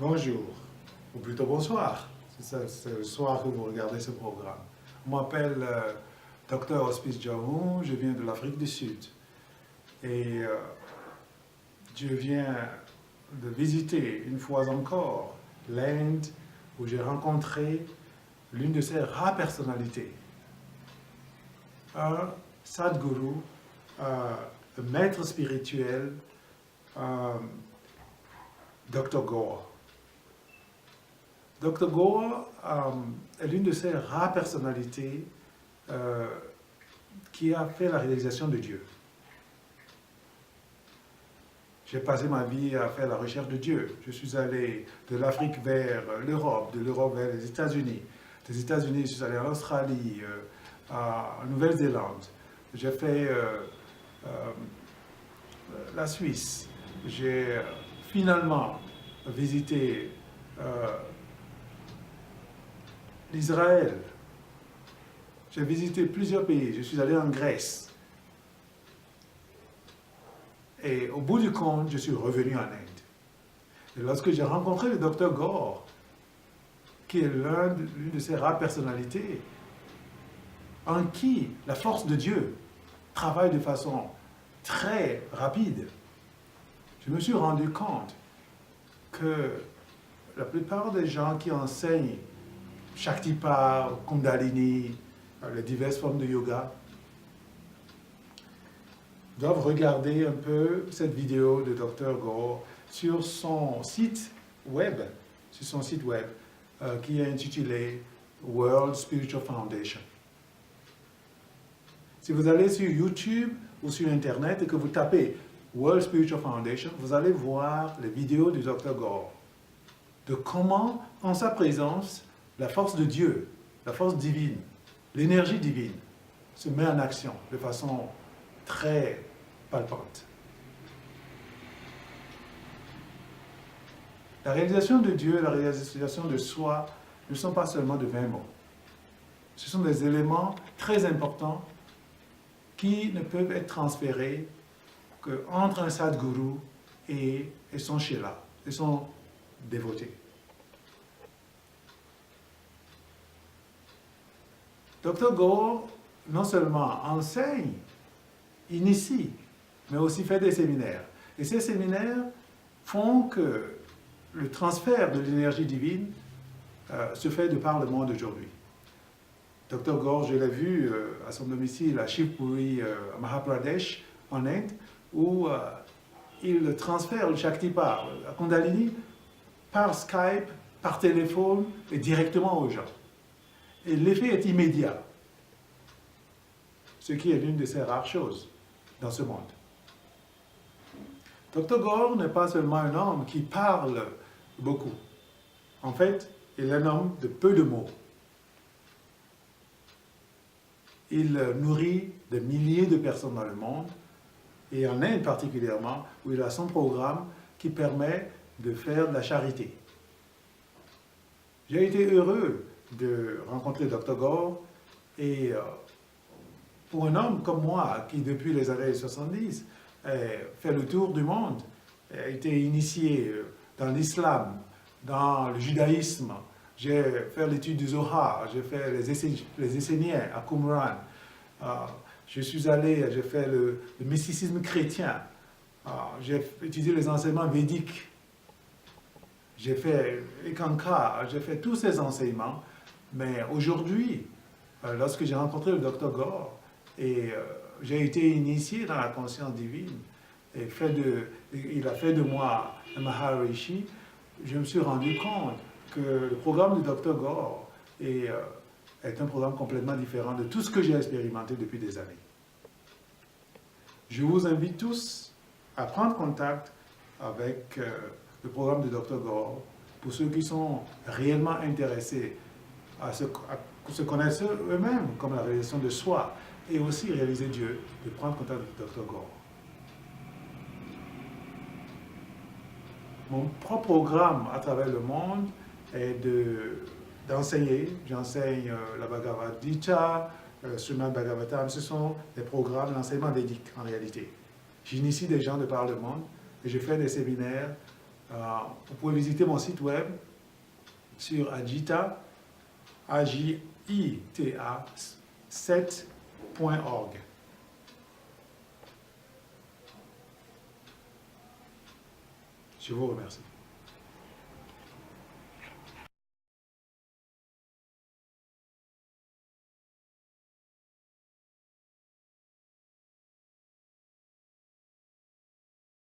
Bonjour, ou plutôt bonsoir. C'est le soir que vous regardez ce programme. Je m'appelle Dr Hospice Djahou, je viens de l'Afrique du Sud. Et je viens de visiter une fois encore l'Inde où j'ai rencontré l'une de ses rares personnalités. Un Sadhguru, un maître spirituel, Dr Gore. Dr Gore est l'une de ces rares personnalités qui a fait la réalisation de Dieu. J'ai passé ma vie à faire la recherche de Dieu. Je suis allé de l'Afrique vers l'Europe, de l'Europe vers les États-Unis. Des États-Unis, je suis allé en Australie, en Nouvelle-Zélande. J'ai fait la Suisse. J'ai finalement visité l'Israël. J'ai visité plusieurs pays. Je suis allé en Grèce. Et au bout du compte, je suis revenu en Inde. Et lorsque j'ai rencontré le docteur Gore, qui est l'une de ces rares personnalités en qui la force de Dieu travaille de façon très rapide, je me suis rendu compte que la plupart des gens qui enseignent Shaktipat, Kundalini, les diverses formes de yoga, doivent regarder un peu cette vidéo de Dr Gore sur son site web, qui est intitulé World Spiritual Foundation. Si vous allez sur YouTube ou sur Internet et que vous tapez World Spiritual Foundation, vous allez voir les vidéos du Dr Gore, de comment, en sa présence, la force de Dieu, la force divine, l'énergie divine se met en action de façon très palpante. La réalisation de Dieu et la réalisation de soi ne sont pas seulement de 20 mots. Ce sont des éléments très importants qui ne peuvent être transférés qu'entre un Sadhguru et son Shela, et son dévoté. Dr Gore non seulement enseigne, initie, mais aussi fait des séminaires. Et ces séminaires font que le transfert de l'énergie divine se fait de par le monde aujourd'hui. Dr Gore, je l'ai vu à son domicile à Shivpuri, à Mahapradesh, en Inde, où il transfère le Shaktipat, la Kundalini, par Skype, par téléphone et directement aux gens. Et l'effet est immédiat, ce qui est l'une de ces rares choses dans ce monde. Dr Gore n'est pas seulement un homme qui parle beaucoup. En fait, il est un homme de peu de mots. Il nourrit des milliers de personnes dans le monde, et en Inde particulièrement, où il a son programme qui permet de faire de la charité. J'ai été heureux de rencontrer Dr Gore, et pour un homme comme moi, qui depuis les années 70 fait le tour du monde, a été initié dans l'islam, dans le judaïsme, j'ai fait l'étude du Zohar, j'ai fait les Esséniens à Qumran, j'ai fait le mysticisme chrétien, j'ai étudié les enseignements védiques, j'ai fait Ekanka, j'ai fait tous ces enseignements, mais aujourd'hui, lorsque j'ai rencontré le Dr Gore, et j'ai été initié dans la conscience divine, et il a fait de moi un Maharishi, je me suis rendu compte que le programme du Dr Gore est un programme complètement différent de tout ce que j'ai expérimenté depuis des années. Je vous invite tous à prendre contact avec le programme du Dr Gore pour ceux qui sont réellement intéressés à se connaître eux-mêmes comme la réalisation de soi et aussi réaliser Dieu, de prendre contact avec le Dr Gore. Mon propre programme à travers le monde est d'enseigner. J'enseigne la Bhagavad Gita, Srimad Bhagavatam. Ce sont des programmes d'enseignement védique en réalité. J'initie des gens de par le monde et je fais des séminaires Vous pouvez visiter mon site web sur Agita, AJITA 7.org. Je vous remercie.